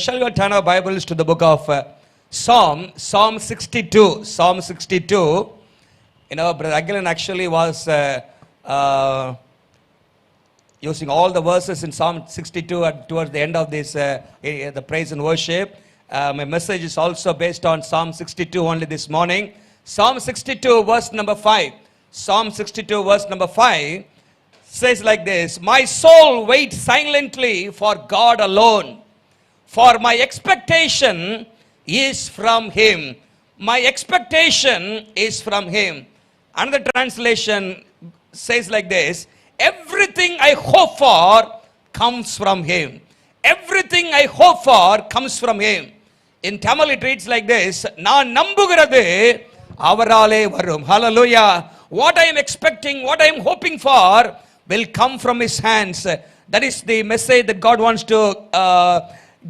Shall we turn our Bibles to the book of Psalm 62. Psalm 62. Brother Agilan actually was using all the verses in Psalm 62 towards the end of this, the praise and worship. My message is also based on Psalm 62 only this morning. Psalm 62 verse number 5. Psalm 62 verse number 5 says like this: My soul waits silently for God alone, for my expectation is from Him. My expectation is from Him. Another translation says like this: Everything I hope for comes from Him. Everything I hope for comes from Him. In Tamil it reads like this: நான் நம்புகிறது அவராலே வரும். Hallelujah. What I am expecting, what I am hoping for will come from His hands. That is the message that God wants to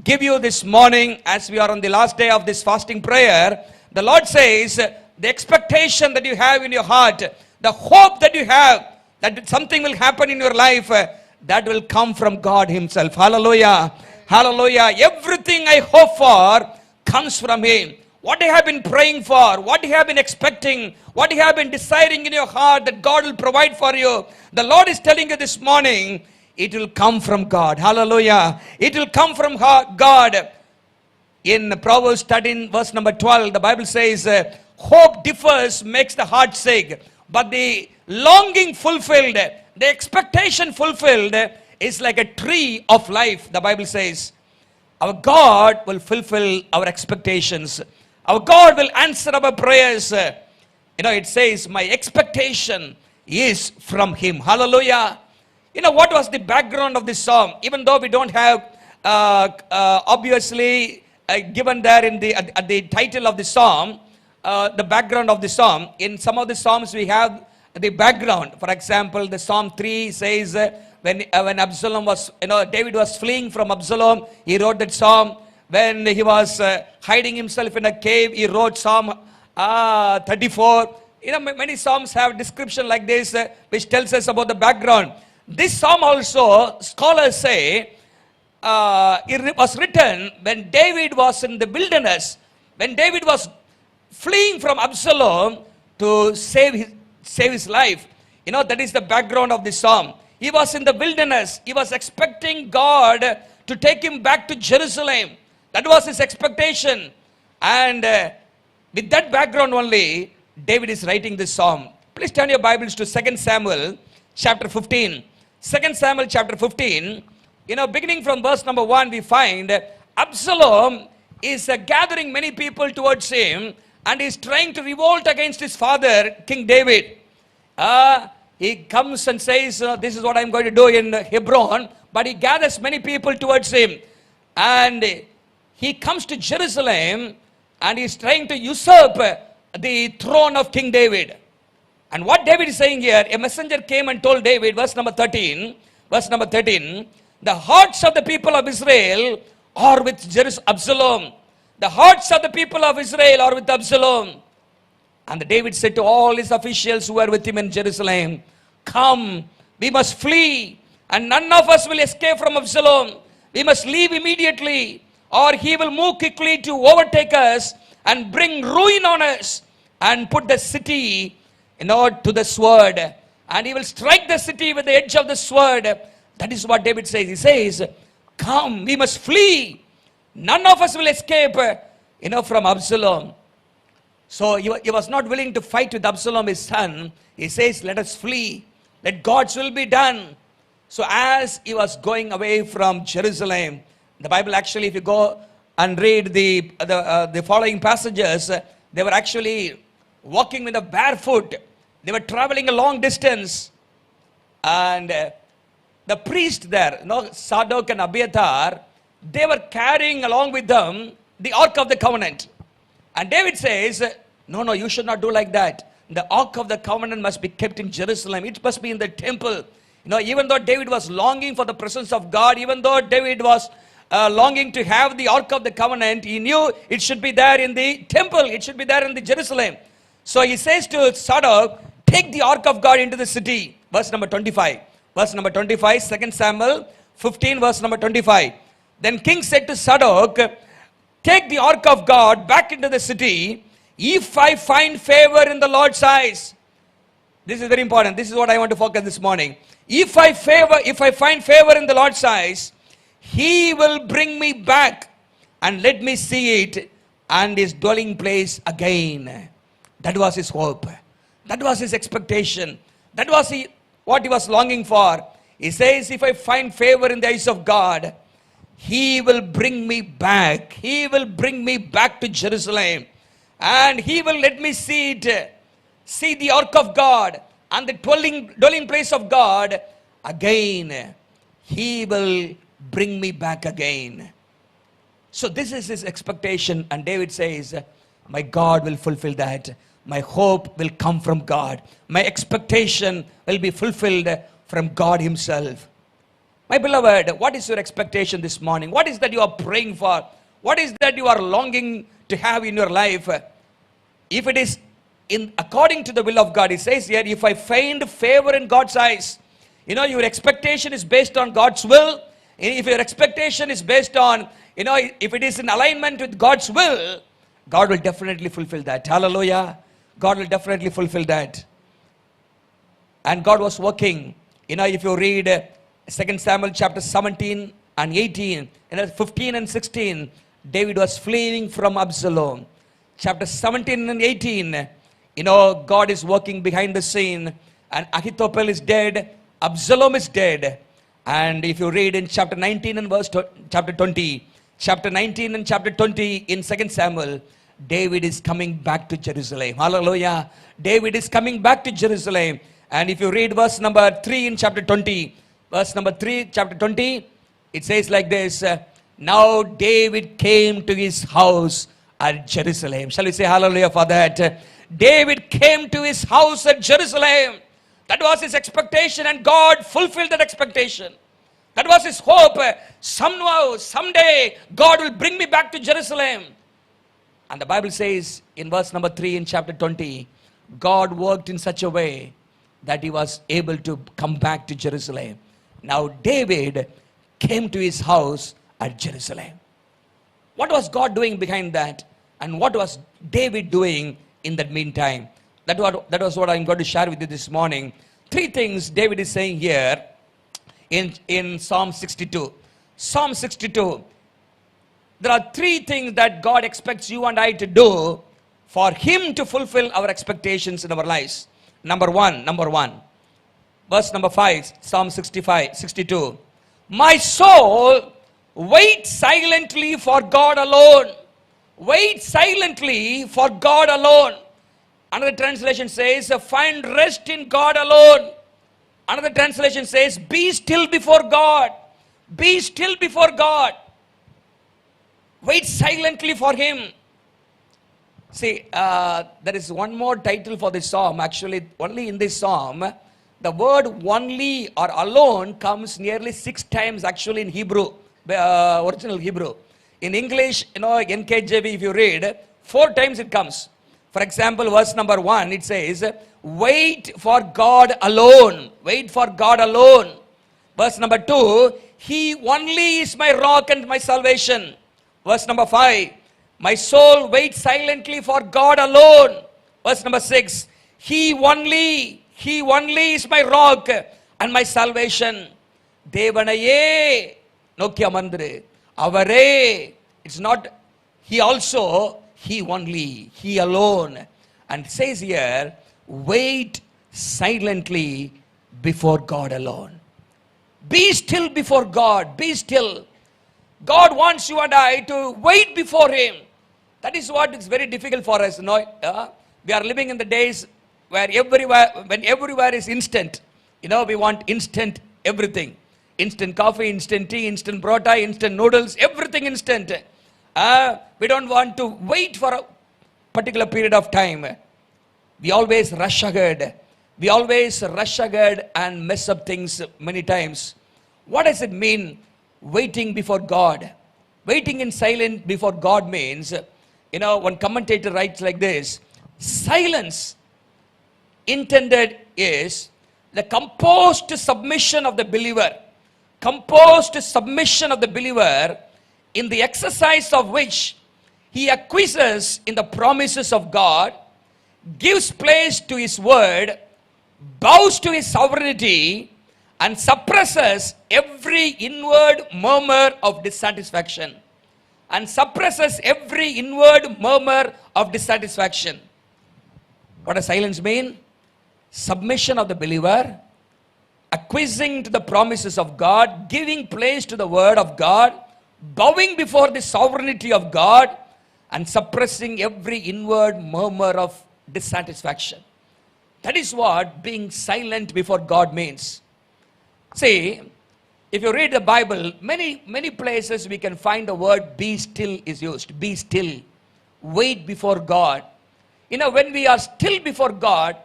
give you this morning as we are on the last day of this fasting prayer. The Lord says the expectation that you have in your heart, the hope that you have that something will happen in your life, that will come from God Himself. Hallelujah. Hallelujah. Everything I hope for comes from Him. What you have been praying for, what you have been expecting, what you have been desiring in your heart that God will provide for you, the Lord is telling you this morning, it will come from God. Hallelujah. It will come from God. In Proverbs 13 verse number 12, the Bible says, hope differs, makes the heart sick, but the longing fulfilled, the expectation fulfilled is like a tree of life. The Bible says our God will fulfill our expectations. Our God will answer our prayers. It says my expectation is from Him. Hallelujah. What was the background of this psalm? Even though we don't have obviously given there in at the title of the psalm, the background of the psalm. In some of the psalms we have the background. For example, the Psalm 3 says when Absalom was, David was fleeing from Absalom, he wrote that psalm. When he was hiding himself in a cave, he wrote Psalm 34. Many psalms have description like this, which tells us about the background. This psalm also, scholars say, it was written when David was in the wilderness, when David was fleeing from Absalom to save his life. That is the background of this psalm. He was in the wilderness. He was expecting God to take him back to Jerusalem. That was his expectation. And with that background only, David is writing this psalm. Please turn your Bibles to 2 Samuel chapter 15. 2 Samuel chapter 15, beginning from verse number 1, we find Absalom is gathering many people towards him and is trying to revolt against his father, King David. He comes and says, this is what I'm going to do in Hebron, but he gathers many people towards him. And he comes to Jerusalem and he's trying to usurp the throne of King David. And what David is saying here, a messenger came and told David, verse number 13, the hearts of the people of Israel are with Absalom. The hearts of the people of Israel are with Absalom. And David said to all his officials who were with him in Jerusalem, come, we must flee, and none of us will escape from Absalom. We must leave immediately, or he will move quickly to overtake us and bring ruin on us and put the city to the sword. And he will strike the city with the edge of the sword. That is what David says. He says, come, we must flee. None of us will escape, from Absalom. So he was not willing to fight with Absalom, his son. He says, let us flee. Let God's will be done. So as he was going away from Jerusalem, the Bible actually, if you go and read the following passages, they were actually walking with a barefoot. They were traveling a long distance. And the priest there, Sadok and Abiathar, they were carrying along with them the Ark of the Covenant. And David says, no, you should not do like that. The Ark of the Covenant must be kept in Jerusalem. It must be in the temple. Even though David was longing for the presence of God, even though David was longing to have the Ark of the Covenant, he knew it should be there in the temple. It should be there in the Jerusalem. So he says to Sadok, take the Ark of God into the city. Verse number 25. Verse number 25, 2 Samuel 15, verse number 25. Then king said to Zadok, take the ark of God back into the city, if I find favor in the Lord's eyes. This is very important. This is what I want to focus this morning. If I find favor in the Lord's eyes, he will bring me back and let me see it and his dwelling place again. That was his hope. That was his expectation. That was what he was longing for. He says, if I find favor in the eyes of God, he will bring me back. He will bring me back to Jerusalem. And he will let me see it. See the ark of God and the dwelling place of God again. He will bring me back again. So this is his expectation. And David says, my God will fulfill that. My hope will come from God. My expectation will be fulfilled from God himself. My beloved, what is your expectation this morning? What is that you are praying for? What is that you are longing to have in your life? If it is according to the will of God, it says here, if I find favor in God's eyes, your expectation is based on God's will. If your expectation is based on, if it is in alignment with God's will, God will definitely fulfill that. Hallelujah. God will definitely fulfill that. And God was working. If you read 2 Samuel chapter 17 and 18, 15 and 16, David was fleeing from Absalom. Chapter 17 and 18, God is working behind the scene, and Ahithophel is dead, Absalom is dead. And if you read in chapter 19 and chapter 20, chapter 19 and chapter 20 in 2 Samuel, David is coming back to Jerusalem. Hallelujah. David is coming back to Jerusalem. And if you read verse number 3 in chapter 20, chapter 20, it says like this, now David came to his house at Jerusalem. Shall we say hallelujah for that? David came to his house at Jerusalem. That was his expectation, and God fulfilled that expectation. That was his hope. Somehow, someday, God will bring me back to Jerusalem. And the Bible says in verse number 3 in chapter 20, God worked in such a way that he was able to come back to Jerusalem. Now David came to his house at Jerusalem. What was God doing behind that? And what was David doing in that meantime? That was what I'm going to share with you this morning. 3 things David is saying here in Psalm 62. Psalm 62. There are 3 things that God expects you and I to do for him to fulfill our expectations in our lives. Number one, verse number 5, Psalm 62. My soul, wait silently for God alone. Wait silently for God alone. Another translation says, find rest in God alone. Another translation says, be still before God. Be still before God. Wait silently for him. See, there is one more title for this psalm. Actually, only in this psalm, the word only or alone comes nearly 6 times actually in Hebrew, original Hebrew. In English, NKJV, if you read, 4 times it comes. For example, verse number 1, it says, wait for God alone. Wait for God alone. Verse number 2, he only is my rock and my salvation. Verse number 5, my soul waits silently for God alone. Verse number 6, he only is my rock and my salvation. Devanaye nokki amandru. Avare. It's not he also, he only, he alone. And it says here, wait silently before God alone. Be still before God. Be still. God wants you and I to wait before him. That is what is very difficult for us. We are living in the days where everywhere is instant. We want instant everything. Instant coffee, instant tea, instant paratha, instant noodles, everything instant. We don't want to wait for a particular period of time. We always rush ahead. We always rush ahead and mess up things many times. What does it mean, waiting before God? Waiting in silence before God means, one commentator writes like this, silence intended is the composed submission of the believer. Composed submission of the believer in the exercise of which he acquiesces in the promises of God, gives place to his word, bows to his sovereignty, and suppresses every inward murmur of dissatisfaction. And suppresses every inward murmur of dissatisfaction. What does silence mean? Submission of the believer, acquiescing to the promises of God, giving place to the word of God, bowing before the sovereignty of God, and suppressing every inward murmur of dissatisfaction. That is what being silent before God means. See, if you read the Bible, many places we can find the word be still is used. Be still. Wait before God. You know, when we are still before God,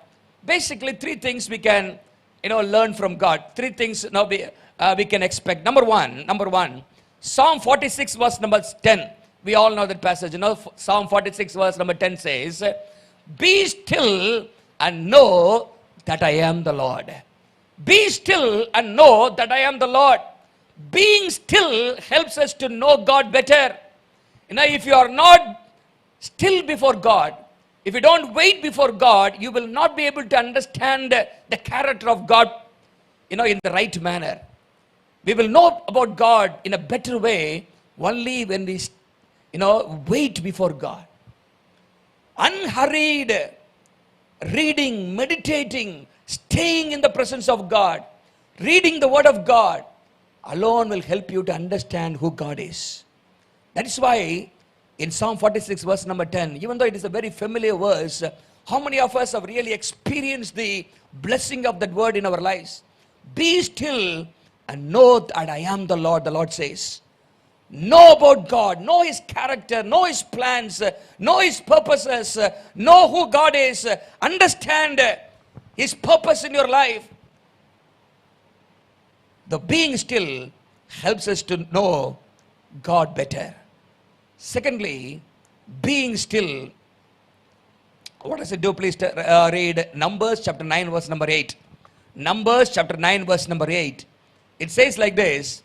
basically three things we can, learn from God. Three things we can expect. Number one, Psalm 46 verse number 10. We all know that passage. Psalm 46 verse number 10 says, be still and know that I am the Lord. Be still and know that I am the Lord. Being still helps us to know God better. If you are not still before God, if you don't wait before God, you will not be able to understand the character of God, in the right manner. We will know about God in a better way only when we, wait before God. Unhurried reading, meditating, staying in the presence of God, reading the word of God alone will help you to understand who God is. That is why in Psalm 46 verse number 10, even though it is a very familiar verse, how many of us have really experienced the blessing of that word in our lives? Be still and know that I am the Lord says. Know about God, know his character, know his plans, know his purposes, know who God is, understand his purpose in your life. The being still helps us to know God better. Secondly, being still, what does it do? Please read Numbers chapter 9 verse number 8. Numbers chapter 9 verse number 8. It says like this,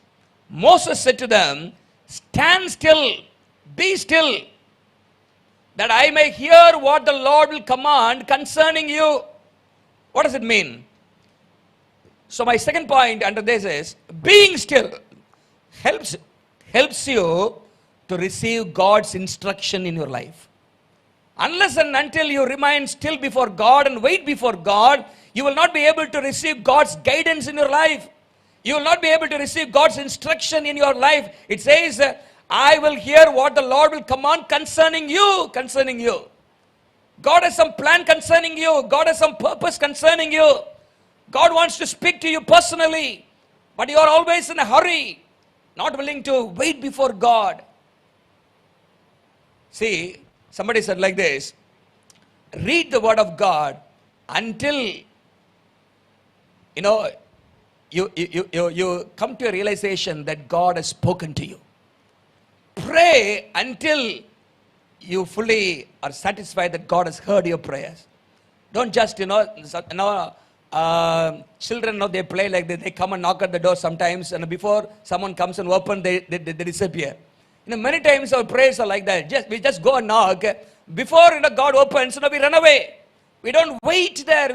Moses said to them, stand still, be still, that I may hear what the Lord will command concerning you. What does it mean? So my second point under this is, being still helps you to receive God's instruction in your life. Unless and until you remain still before God and wait before God, you will not be able to receive God's guidance in your life. You will not be able to receive God's instruction in your life. It says, I will hear what the Lord will command concerning you. God has some plan concerning you. God has some purpose concerning you. God wants to speak to you personally. But you are always in a hurry, not willing to wait before God. See, somebody said like this, read the word of God until, you come to a realization that God has spoken to you. Pray until you fully are satisfied that God has heard your prayers. Don't just, children, they play like this. They come and knock at the door sometimes, and before someone comes and opens, they disappear. Many times our prayers are like that. We just go and knock. Before God opens, we run away. We don't wait there.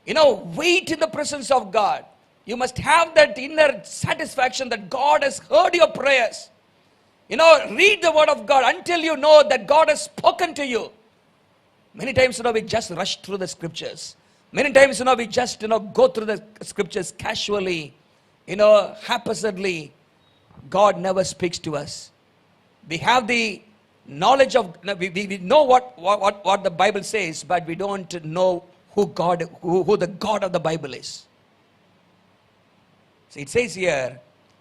Wait in the presence of God. You must have that inner satisfaction that God has heard your prayers. Read the word of God until you know that God has spoken to you. Many times, we just rush through the scriptures. Many times, we just, go through the scriptures casually, haphazardly. God never speaks to us. We have the knowledge of, we know what the Bible says, but we don't know who the God of the Bible is. So it says here,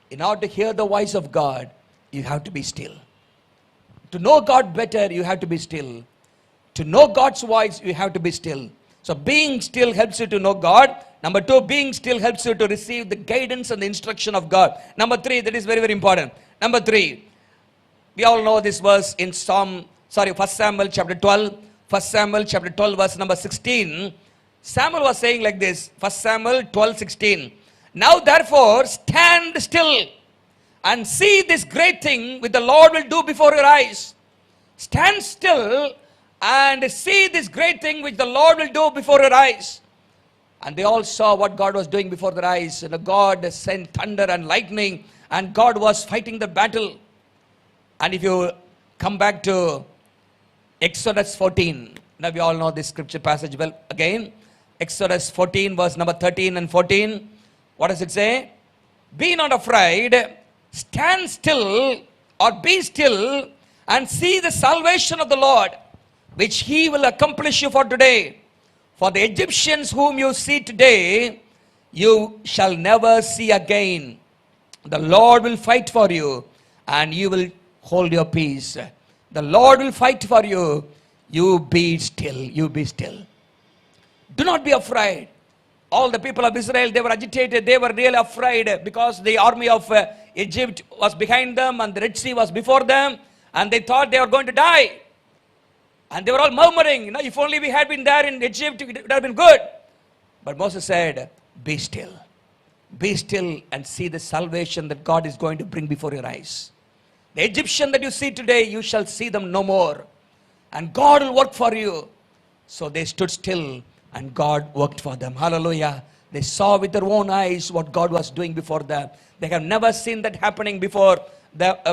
in order to hear the voice of God, you have to be still. To know God better, you have to be still. To know God's voice, you have to be still. So being still helps you to know God. Number two, being still helps you to receive the guidance and the instruction of God. Number three, that is very, very important. Number three, we all know this verse in 1 Samuel chapter 12. 1 Samuel chapter 12 verse number 16. Samuel was saying like this, 1 Samuel 12:16. Now therefore stand still and see this great thing which the Lord will do before your eyes. Stand still and see this great thing which the Lord will do before your eyes. And they all saw what God was doing before their eyes. And God sent thunder and lightning, and God was fighting the battle. And if you come back to Exodus 14, now we all know this scripture passage well again. Exodus 14 verse number 13 and 14. What does it say? Be not afraid, stand still or be still and see the salvation of the Lord, which he will accomplish you for today. For the Egyptians whom you see today, you shall never see again. The Lord will fight for you, and you will hold your peace. The Lord will fight for you. You be still. You be still. Do not be afraid. All the people of Israel, they were agitated. They were really afraid because the army of Egypt was behind them and the Red Sea was before them. And they thought they were going to die. And they were all murmuring, if only we had been there in Egypt, it would have been good. But Moses said, be still. Be still and see the salvation that God is going to bring before your eyes. The Egyptian that you see today, you shall see them no more. And God will work for you. So they stood still and God worked for them. Hallelujah. They saw with their own eyes what God was doing before them. They have never seen that happening before that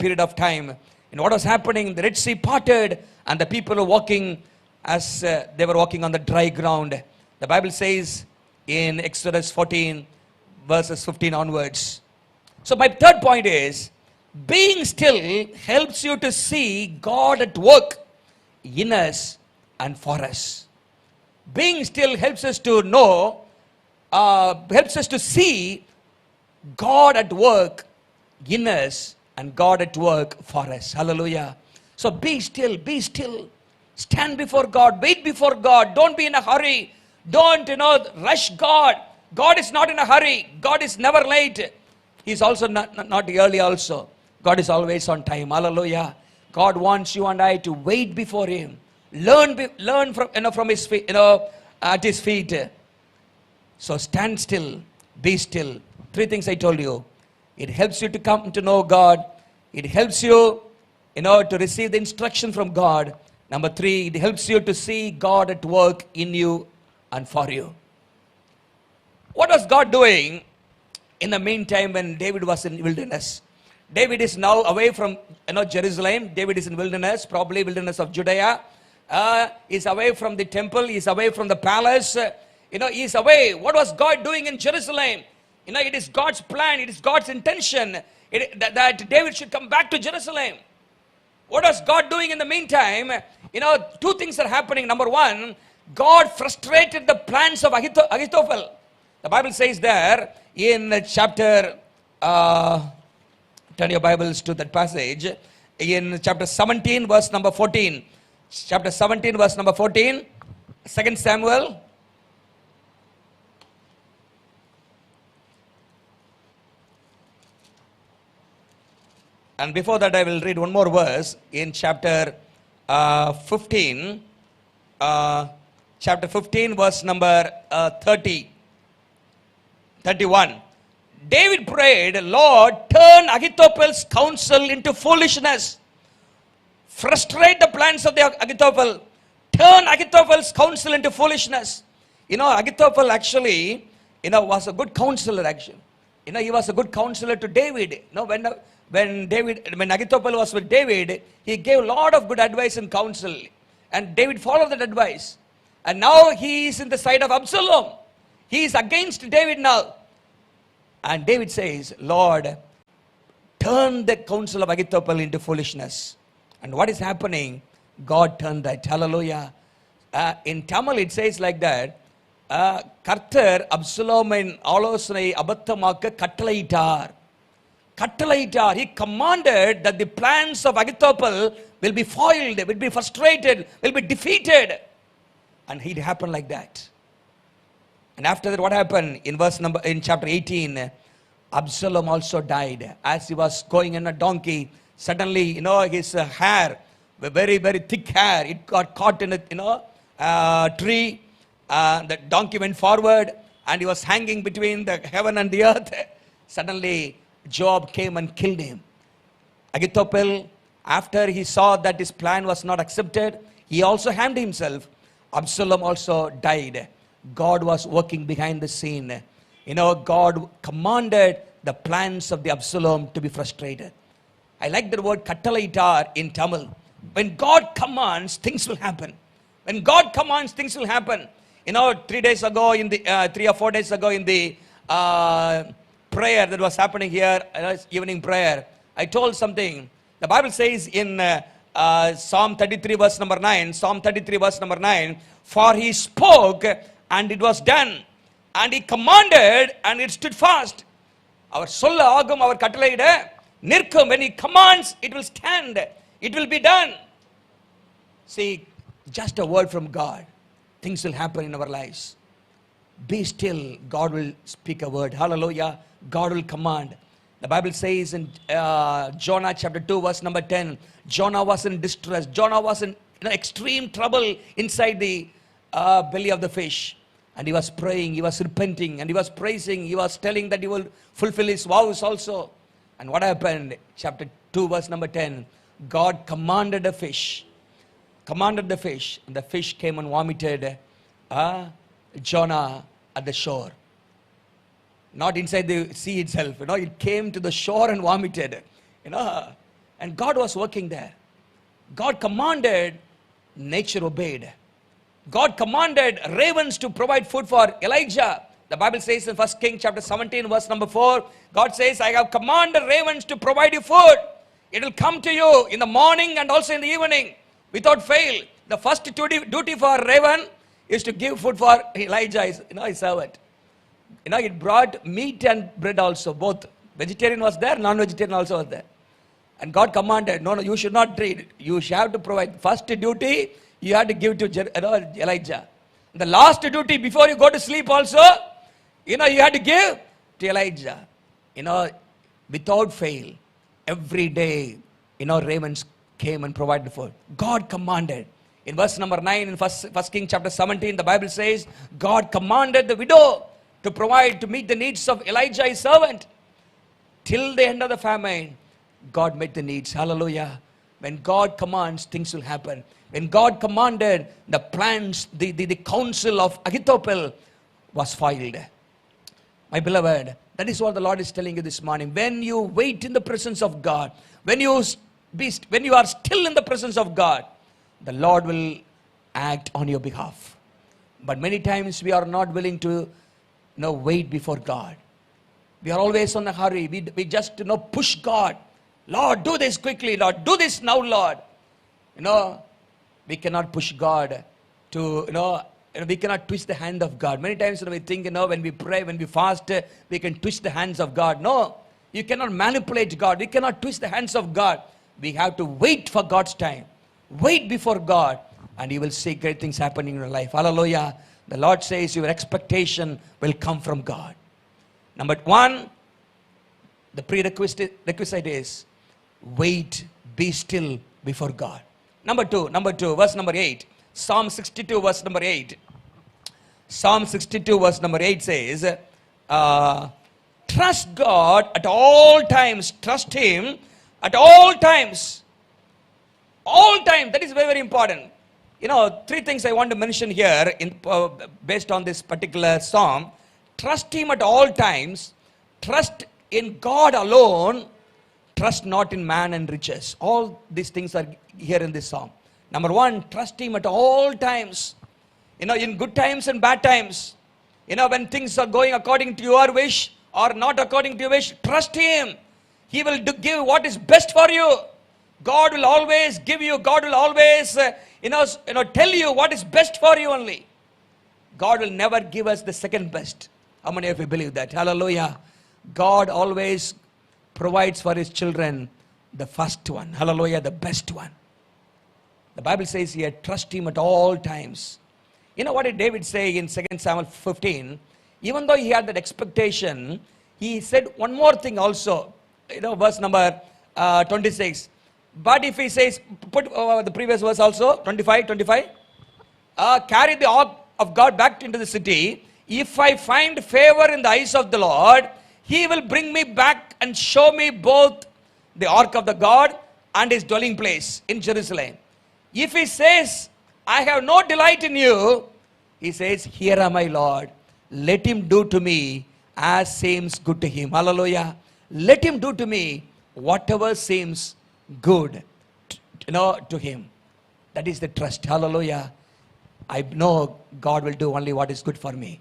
period of time. And what was happening? The Red Sea parted and the people were walking as they were walking on the dry ground. The Bible says in Exodus 14 verses 15 onwards. So my third point is, being still helps you to see God at work in us and for us. Being still helps us to know, helps us to see God at work in us and God at work for us. Hallelujah. So be still, be still. Stand before God, wait before God. Don't be in a hurry. Don't, rush God. God is not in a hurry. God is never late. He's also not early also. God is always on time. Hallelujah. God wants you and I to wait before Him. Learn from His feet, at His feet. So stand still, be still. 3 things I told you. It helps you to come to know God. It helps you, to receive the instruction from God. Number 3, it helps you to see God at work in you and for you. What was God doing in the meantime when David was in wilderness? David is now away from Jerusalem. David is in wilderness, probably wilderness of Judea. He's away from the temple. He's away from the palace. He's away. What was God doing in Jerusalem? It is God's plan. It is God's intention that David should come back to Jerusalem. What was God doing in the meantime? 2 things are happening. Number 1, God frustrated the plans of Ahithophel. The Bible says there in chapter, turn your Bibles to that passage, in chapter 17 verse number 14. Chapter 17 verse number 14, 2 Samuel. And before that I will read one more verse in chapter 15. Chapter 15 verse number 31. David prayed, Lord, turn Ahithophel's counsel into foolishness. Frustrate the plans of the Ahithophel. Turn Ahithophel's counsel into foolishness. Ahithophel actually, was a good counselor actually. He was a good counselor to David. When Ahithophel was with David, he gave a lot of good advice and counsel. And David followed that advice. And now he is in the side of Absalom. He is against David now. And David says, Lord, turn the counsel of Ahithophel into foolishness. And what is happening? God turned that. Hallelujah. In Tamil it says like that, Karthar Absalomin ஆலோசனை அபத்தமாக்க கட்டளையிட்டார். Kattalayitar, he commanded that the plans of Ahithophel will be foiled, will be frustrated, will be defeated. And it happened like that. And after that, what happened? In chapter 18, Absalom also died. As he was going in a donkey, suddenly, his hair, very, very thick hair, it got caught in a tree. The donkey went forward and he was hanging between the heaven and the earth. suddenly Joab came and killed him. Ahithophel, after he saw that his plan was not accepted, he also hanged himself. Absalom also died. God was working behind the scene. God commanded the plans of the Absalom to be frustrated. I like the word kattalaitar in Tamil. When God commands, things will happen. When God commands, things will happen. 3 days ago, 3 or 4 days ago, in the prayer that was happening here, evening prayer, I told something. The Bible says in Psalm 33 verse number 9, for he spoke and it was done, and he commanded and it stood fast. Our சொல்ல ஆகும் அவர் கட்டளையிட நிற்கும். When he commands, it will stand. It will be done. See, just a word from God, things will happen in our lives. Be still, God will speak a word. Hallelujah. God will command. The Bible says in Jonah chapter 2 verse number 10, Jonah was in distress. Jonah was in extreme trouble inside the belly of the fish. And he was praying, he was repenting, and he was praising, he was telling that he will fulfill his vows also. And what happened? Chapter 2 verse number 10, God commanded the fish, and the fish came and vomited Jonah at the shore. Not inside the sea itself, it came to the shore and vomited, and God was working there. God commanded, nature obeyed. God commanded ravens to provide food for Elijah. The Bible says in 1 Kings chapter 17 verse number 4, God says, I have commanded ravens to provide you food. It will come to you in the morning and also in the evening without fail. The first duty for a raven is to give food for Elijah, his servant. It brought meat and bread also, both. Vegetarian was there, non-vegetarian also was there. And God commanded, no, you should not trade. You have to provide. First duty, you have to give to Elijah. The last duty before you go to sleep also, you have to give to Elijah. Without fail, every day, ravens came and provided food. God commanded. In verse number 9, in 1 King chapter 17, the Bible says, God commanded the widow to provide, to meet the needs of Elijah, his servant. Till the end of the famine, God met the needs. Hallelujah. When God commands, things will happen. When God commanded, the plans, the counsel of Ahithophel was foiled. My beloved, that is what the Lord is telling you this morning. When you wait in the presence of God, when you are still in the presence of God, the Lord will act on your behalf. But many times we are not willing to wait before God. We are always on a hurry. We just push God. Lord, do this quickly. Lord, do this now, Lord. We cannot push God to, we cannot twist the hand of God. Many times we think, when we pray, when we fast, we can twist the hands of God. No, you cannot manipulate God. We cannot twist the hands of God. We have to wait for God's time. Wait before God, and you will see great things happening in your life. Hallelujah. The Lord says your expectation will come from God. Number one, the prerequisite is wait, be still before God. Number two, verse number 8. Psalm 62 verse number 8. Psalm 62 verse number 8 says, trust God at all times. Trust Him at all times. All time. That is very, very important. Three things I want to mention here based on this particular psalm. Trust Him at all times. Trust in God alone. Trust not in man and riches. All these things are here in this psalm. Number one, trust Him at all times. In good times and bad times. When things are going according to your wish or not according to your wish, trust Him. He will give what is best for you. God will always give you, God will always, tell you what is best for you only. God will never give us the second best. How many of you believe that? Hallelujah. God always provides for His children the first one. Hallelujah, the best one. The Bible says here, trust Him at all times. What did David say in 2 Samuel 15? Even though he had that expectation, he said one more thing also. Verse number 26. But if he says, put the previous verse also, 25. Carry the ark of God back into the city. If I find favor in the eyes of the Lord, He will bring me back and show me both the ark of the God and his dwelling place in Jerusalem. If he says, I have no delight in you, he says, here am I, Lord. Let him do to me as seems good to him. Hallelujah. Let him do to me whatever seems good, to him. That is the trust. Hallelujah. I know God will do only what is good for me.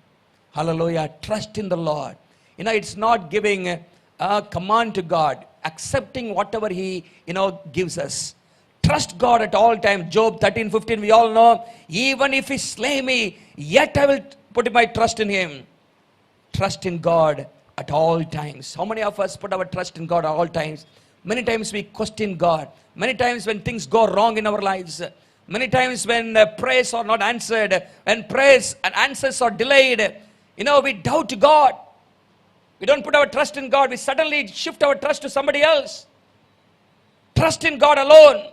Hallelujah. Trust in the Lord. It's not giving a command to God, accepting whatever he, gives us. Trust God at all times. Job 13:15, we all know, even if he slay me, yet I will put my trust in him. Trust in God at all times. How many of us put our trust in God at all times? Many times we question God. Many times when things go wrong in our lives. Many times when prayers are not answered, when prayers and answers are delayed, we doubt God. We don't put our trust in God. We suddenly shift our trust to somebody else. Trust in God alone.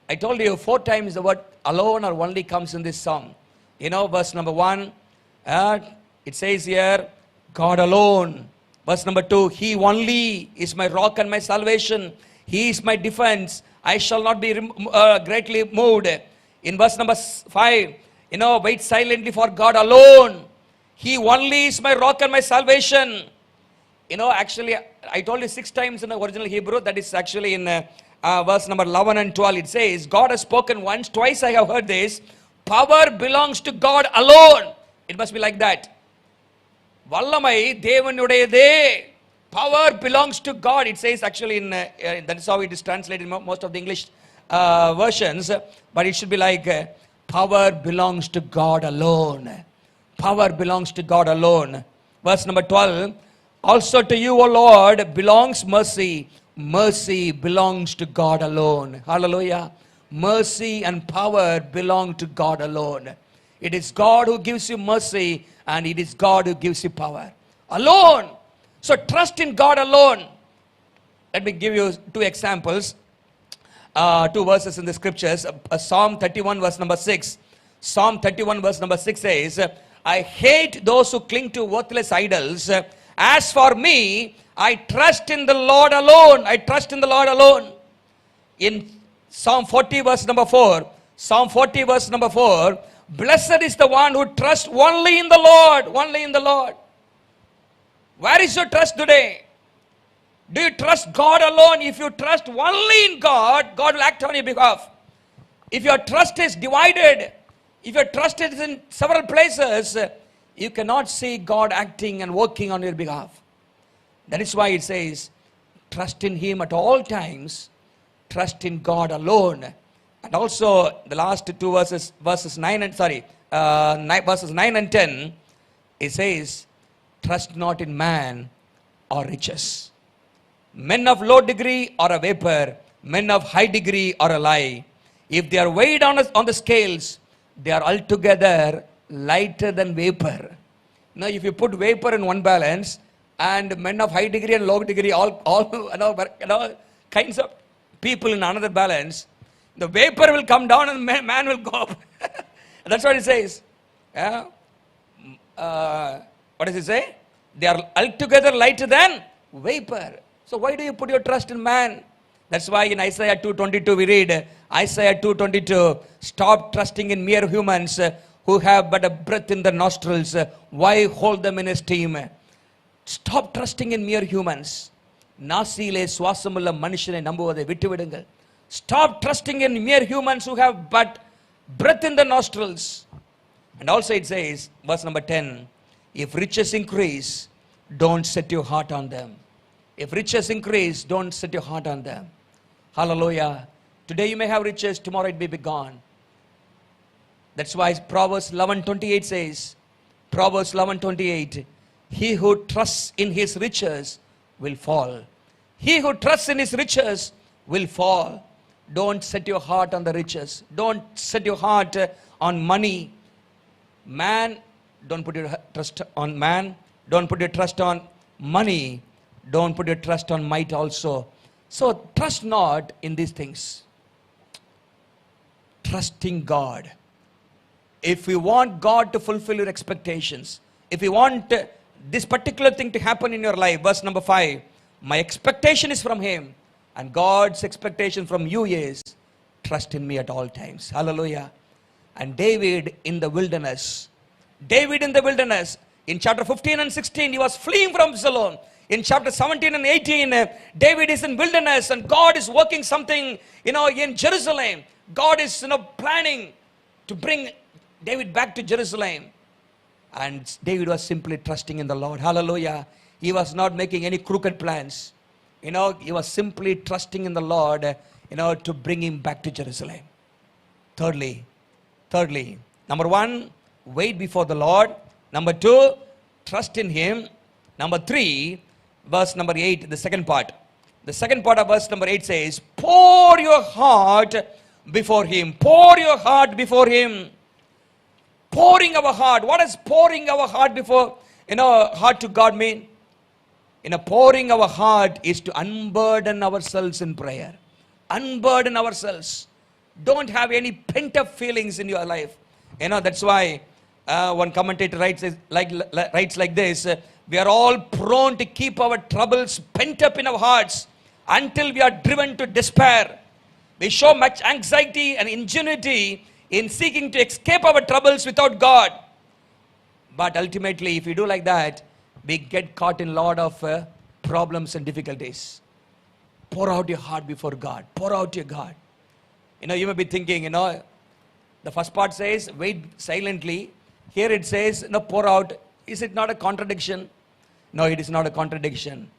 I told you 4 times the word alone or only comes in this song. Verse number 1, it says here, God alone. Verse number 2, he only is my rock and my salvation. He is my defense. I shall not be greatly moved. In verse number 5, wait silently for God alone. He only is my rock and my salvation. Actually, I told you 6 times in the original Hebrew. That is actually in verse number 11 and 12. It says, God has spoken once, twice I have heard this. Power belongs to God alone. It must be like that. Vallamai devanudayade. Power belongs to God. It says actually that is how it is translated in most of the English versions. But it should be like, power belongs to God alone. Power belongs to God alone. Verse number 12. Also to you, O Lord, belongs mercy. Mercy belongs to God alone. Hallelujah. Mercy and power belong to God alone. It is God who gives you mercy, and it is God who gives you power. Alone. So trust in God alone. Let me give you 2 examples. 2 verses in the scriptures. Psalm 31 verse number 6. Psalm 31 verse number 6 says, I hate those who cling to worthless idols. As for me, I trust in the Lord alone. I trust in the Lord alone. In Psalm 40 verse number 4. Psalm 40 verse number 4. Blessed is the one who trusts only in the Lord. Only in the Lord. Where is your trust today? Do you trust God alone? If you trust only in God, God will act on your behalf. If your trust is divided, if your trust is in several places, you cannot see God acting and working on your behalf. That is why it says, trust in Him at all times, trust in God alone. And also the last 2 verses 9 and 10, it says, trust not in man or riches. Men of low degree are a vapor, men of high degree are a lie. If they are weighed on the scales, they are altogether lighter than vapor. Now, if you put vapor in one balance and men of high degree and low degree, all kinds of people in another balance, the vapor will come down and man will go up. That's what it says. Yeah. What does it say? They are altogether lighter than vapor. So why do you put your trust in man? That's why in Isaiah 2:22 we read, Isaiah 2:22, stop trusting in mere humans who have but a breath in their nostrils. Why hold them in esteem? Stop trusting in mere humans. Nasile swasamulla manishane nambuvadai vittu vidungal. Stop trusting in mere humans who have but breath in their nostrils. And also it says, verse number 10, if riches increase, don't set your heart on them. If riches increase, don't set your heart on them. Hallelujah. Today you may have riches, tomorrow it may be gone. That's why Proverbs 11:28 says, Proverbs 11:28, he who trusts in his riches will fall. He who trusts in his riches will fall. Don't set your heart on the riches. Don't set your heart on money. Man, don't put your trust on man. Don't put your trust on money. Don't put your trust on might also. So trust not in these things. Trusting God. If you want God to fulfill your expectations, if you want this particular thing to happen in your life. Verse number 5. My expectation is from him, and God's expectation from you is trust in me at all times. Hallelujah. And David in the wilderness. David in the wilderness. In chapter 15 and 16, he was fleeing from Absalom. In chapter 17 and 18, David is in wilderness and God is working something, in Jerusalem. God is, planning to bring David back to Jerusalem. And David was simply trusting in the Lord. Hallelujah. He was not making any crooked plans. He was simply trusting in the Lord, to bring him back to Jerusalem. Thirdly, number 1, wait before the Lord. Number 2, trust in him. Number 3, verse number 8, the second part. The second part of verse number 8 says, pour your heart before him. Pour your heart before him. Pouring our heart. What does pouring our heart before, heart to God mean? Pouring our heart is to unburden ourselves in prayer. Unburden ourselves. Don't have any pent-up feelings in your life. That's why one commentator writes like this, we are all prone to keep our troubles pent up in our hearts until we are driven to despair. We show much anxiety and ingenuity in seeking to escape our troubles without God. But ultimately, if we do like that, we get caught in a lot of problems and difficulties. Pour out your heart before God. Pour out your God. You may be thinking, the first part says, wait silently. Here it says, pour out. Is it not a contradiction? No, it is not a contradiction.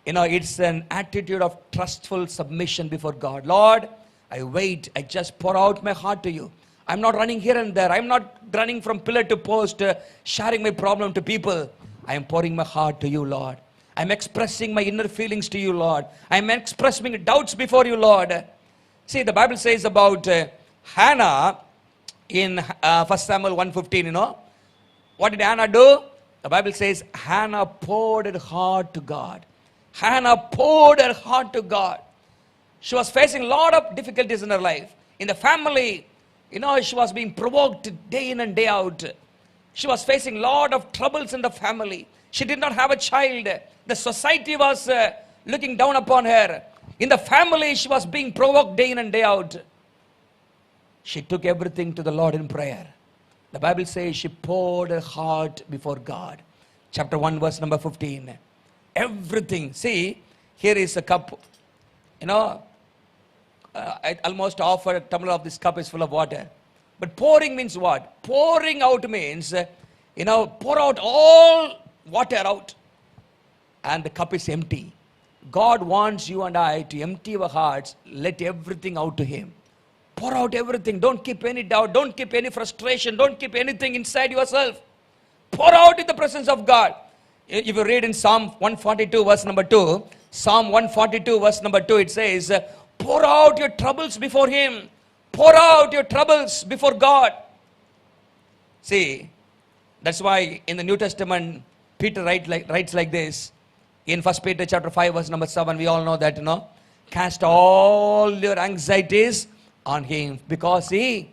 It's an attitude of trustful submission before God. Lord, I wait. I just pour out my heart to you. I'm not running here and there. I'm not running from pillar to post, sharing my problem to people. I am pouring my heart to you, Lord. I'm expressing my inner feelings to you, Lord. I'm expressing doubts before you, Lord. See, the Bible says about Hannah in 1 Samuel 1:15, What did Hannah do? The Bible says Hannah poured her heart to God. Hannah poured her heart to God. She was facing a lot of difficulties in her life. In the family, she was being provoked day in and day out. She was facing a lot of troubles in the family. She did not have a child. The society was looking down upon her. In the family, she was being provoked day in and day out. She took everything to the Lord in prayer. The Bible says she poured her heart before God. Chapter 1, verse number 15. Everything. See, here is a cup. I almost offer a tumbler of this cup is full of water. But pouring means what? Pouring out means, pour out all water out. And the cup is empty. God wants you and I to empty our hearts, let everything out to him. Pour out everything. Don't keep any doubt. Don't keep any frustration. Don't keep anything inside yourself. Pour out in the presence of God. If you read in Psalm 142 verse number 2, Psalm 142 verse number 2, it says, pour out your troubles before him. Pour out your troubles before God. See, that's why in the New Testament, Peter writes like this. In 1 Peter chapter 5 verse number 7, we all know that, cast all your anxieties on him because he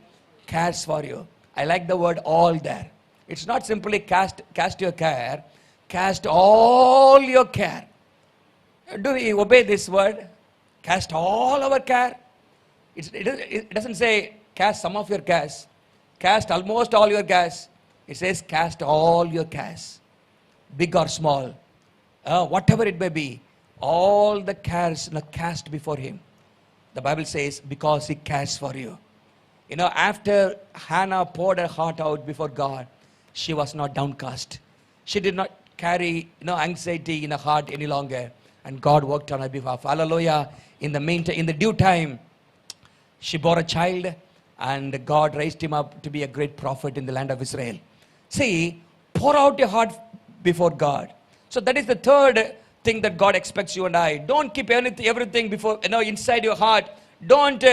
cares for you. I like the word all there. It's not simply cast your care. Cast all your care. Do we obey this word? Cast all our care. It doesn't say cast some of your cares. Cast almost all your cares. It says cast all your cares. Big or small. Whatever it may be. All the cares cast before him. The Bible says because he cares for you. After Hannah poured her heart out before God, she was not downcast. She did not carry anxiety in her heart any longer. And God worked on her behalf. Hallelujah. In the meantime, in the due time, she bore a child and God raised him up to be a great prophet in the land of Israel. See, pour out your heart before God. So that is the third thing that God expects you and I. Don't keep everything before, inside your heart. Don't,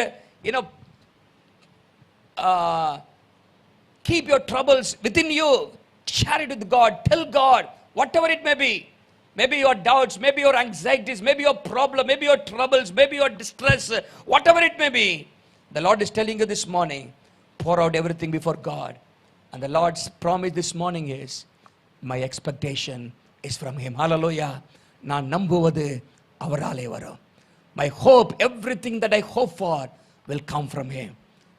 keep your troubles within you. Share it with God. Tell God, whatever it may be. Maybe your doubts, maybe your anxieties, maybe your problem, maybe your troubles, maybe your distress, whatever it may be. The Lord is telling you this morning, pour out everything before God. And the Lord's promise this morning is, My expectation is from him. Hallelujah. நான் நம்புவது அவராலே வரும். My hope, everything that I hope for will come from him.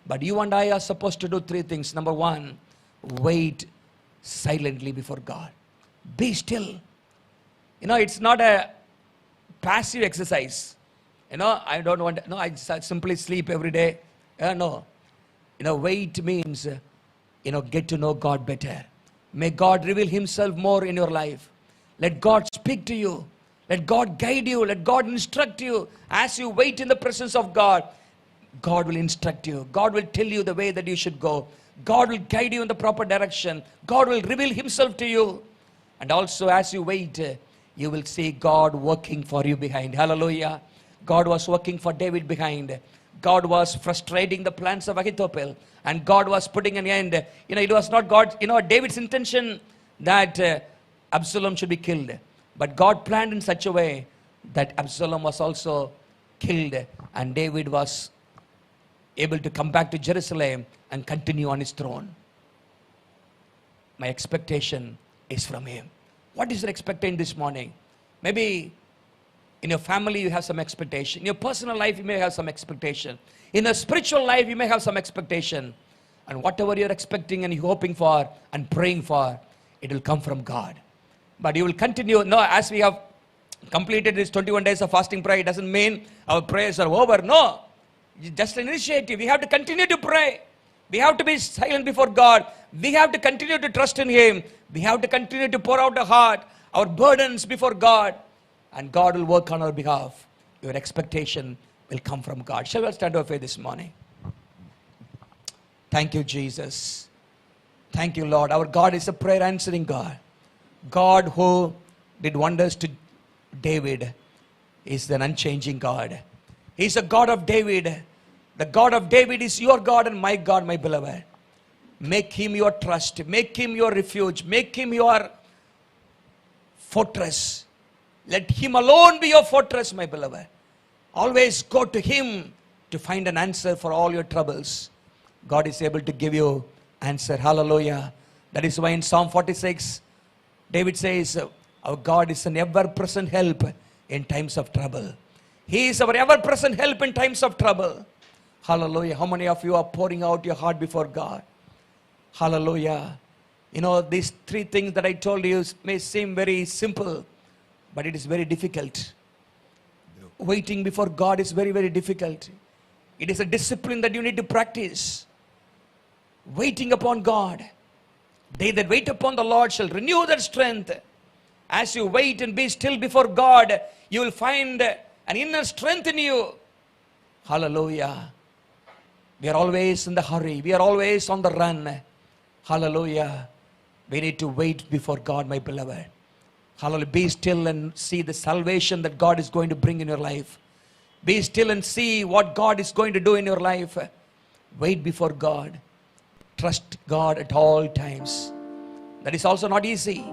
But you and I are supposed to do three things. Number one, wait silently before God. Be still. You know, it's not a passive exercise. You know, I don't want, no, I simply sleep every day. No. You know, wait means, get to know God better. May God reveal himself more in your life. Let God speak to you. Let God guide you. Let God instruct you. As you wait in the presence of God, God will instruct you. God will tell you the way that you should go. God will guide you in the proper direction. God will reveal himself to you. And also as you wait, you will see God working for you behind. Hallelujah. God was working for David behind. God was frustrating the plans of Ahithophel. And God was putting an end. It was not God, David's intention that Absalom should be killed. But God planned in such a way that Absalom was also killed. And David was able to come back to Jerusalem and continue on his throne. My expectation is from him. What is your expectation this morning? Maybe in your family you have some expectation. In your personal life you may have some expectation. In a spiritual life you may have some expectation. And whatever you're expecting and hoping for and praying for, it will come from God. But you will continue. No, as we have completed this 21 days of fasting prayer, it doesn't mean our prayers are over. No. It's just an initiative. We have to continue to pray. We have to be silent before God. We have to continue to trust in him. We have to continue to pour out our heart, our burdens before God. And God will work on our behalf. Your expectation will come from God. Shall we stand our faith this morning? Thank you, Jesus. Thank you, Lord. Our God is a prayer answering God. God who did wonders to David is an unchanging God. He's a God of David. The God of David is your God and my God, my beloved. Make him your trust. Make him your refuge. Make him your fortress. Let him alone be your fortress, my beloved. Always go to him to find an answer for all your troubles. God is able to give you answer. Hallelujah. That is why in Psalm 46, David says, our God is an ever-present help in times of trouble. He is our ever-present help in times of trouble. Hallelujah. How many of you are pouring out your heart before God? Hallelujah. These three things that I told you may seem very simple, but it is very difficult. Waiting before God is very, very difficult. It is a discipline that you need to practice. Waiting upon God. They that wait upon the Lord shall renew their strength. As you wait and be still before God, you will find an inner strength in you. Hallelujah. We are always in the hurry. We are always on the run. Hallelujah. We need to wait before God, my beloved. Hallelujah. Be still and see the salvation that God is going to bring in your life. Be still and see what God is going to do in your life. Wait before God. Trust God at all times. That is also not easy.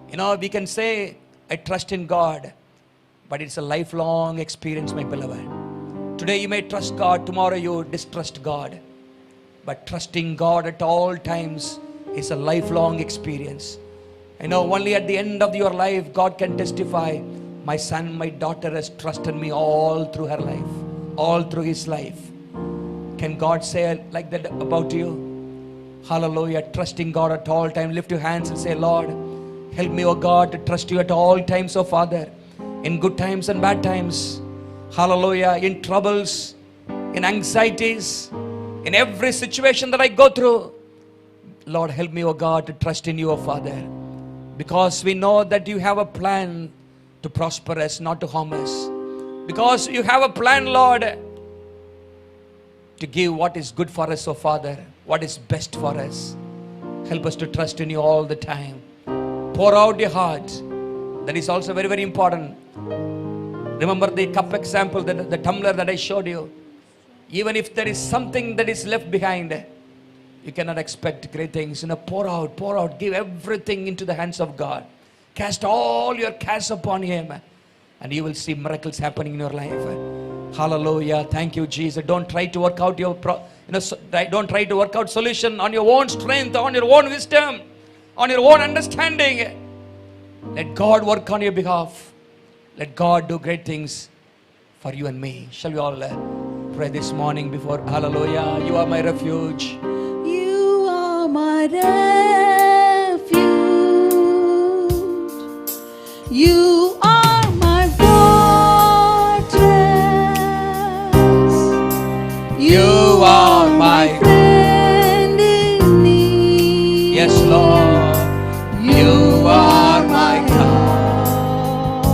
We can say, I trust in God. But it's a lifelong experience, my beloved. Today you may trust God. Tomorrow you distrust God. But trusting God at all times is a lifelong experience. Only at the end of your life, God can testify, my son, my daughter has trusted me all through her life, all through his life. Can God say like that about you? Hallelujah. Trusting God at all times. Lift your hands and say, Lord, help me, O God, to trust you at all times, O Father. In good times and bad times. Hallelujah. In troubles, in anxieties, in every situation that I go through. Lord, help me, O God, to trust in you, O Father. Because we know that you have a plan to prosper us, not to harm us. Because you have a plan, Lord, to give what is good for us, O Father. What is best for us. Help us to trust in you all the time. Pour out your heart. That is also very, very important. Remember the cup example, the tumbler that I showed you. Even if there is something that is left behind, you cannot expect great things. Pour out. Give everything into the hands of God. Cast all your cares upon him. And you will see miracles happening in your life. Hallelujah. Thank you, Jesus. Don't try to work out don't try to work out solution on your own strength, on your own wisdom. on your own understanding. Let God work on your behalf. Let God do great things for you and me. Shall we all pray this morning before? Hallelujah. You are my refuge. You are my refuge. You are my fortress. You are my friend in need. Yes, Lord. You are my God,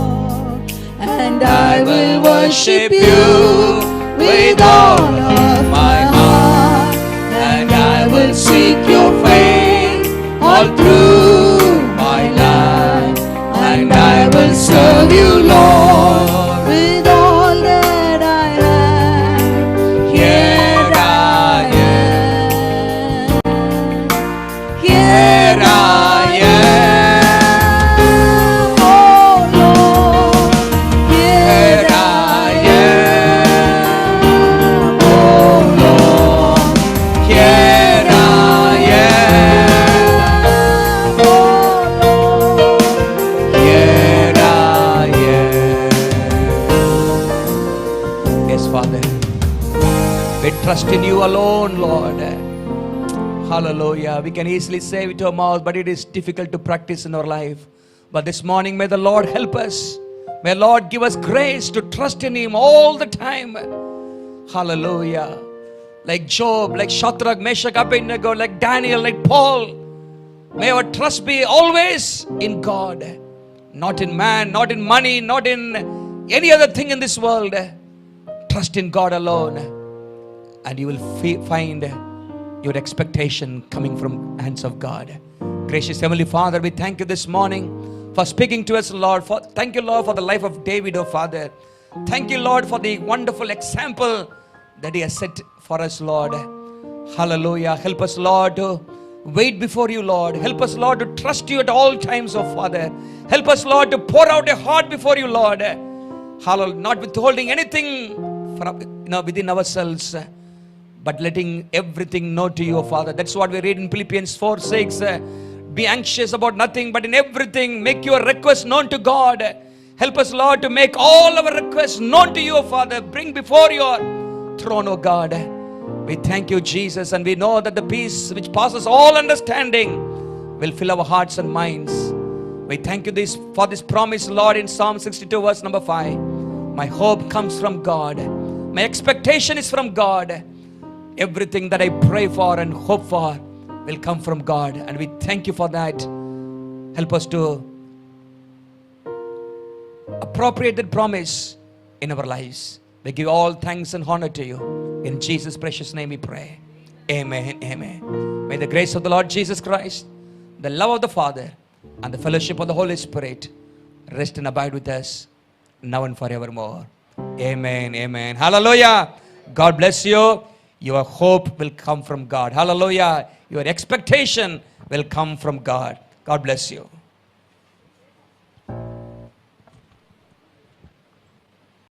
and I will worship you with all of my heart, and I will seek your face all through my life, and I will serve you, Lord, with all that I have. Here I am. Here I am. Oh Lord, here I am. Oh Lord, Here I am. oh Lord. Here I am. Yes, Father. We trust in you alone, Lord. Hallelujah. We can easily say with our mouth, but it is difficult to practice in our life. But this morning, may the Lord help us. May Lord give us grace to trust in Him all the time. Hallelujah. Like Job, like Shadrach, Meshach, Abednego, like Daniel, like Paul. May our trust be always in God, not in man, not in money, not in any other thing in this world. Trust in God alone, and you will find your expectation coming from the hands of God. Gracious Heavenly Father, we thank you this morning for speaking to us, Lord. Thank you, Lord, for the life of David, oh Father. Thank you, Lord, for the wonderful example that He has set for us, Lord. Hallelujah. Help us, Lord, to wait before you, Lord. Help us, Lord, to trust you at all times, oh Father. Help us, Lord, to pour out a heart before you, Lord. Hallelujah. Not withholding anything from, within ourselves, but letting everything know to you, oh Father. That's what we read in Philippians 4:6. Be anxious about nothing, but in everything make your request known to God. Help us, Lord, to make all our requests known to you, oh Father. Bring before your throne, oh God. We thank you, Jesus, and we know that the peace which passes all understanding will fill our hearts and minds. We thank you for this promise, Lord, in Psalm 62 verse number 5. My hope comes from God. My expectation is from God. Everything that I pray for and hope for will come from God, and we thank you for that. Help us to appropriate that promise in our lives. We give all thanks and honor to you. In Jesus' precious name we pray. Amen. Amen. May the grace of the Lord Jesus Christ, the love of the Father, and the fellowship of the Holy Spirit rest and abide with us now and forevermore. Amen. Amen. Hallelujah. God bless you. Your hope will come from God. Hallelujah. Your expectation will come from God. God bless you.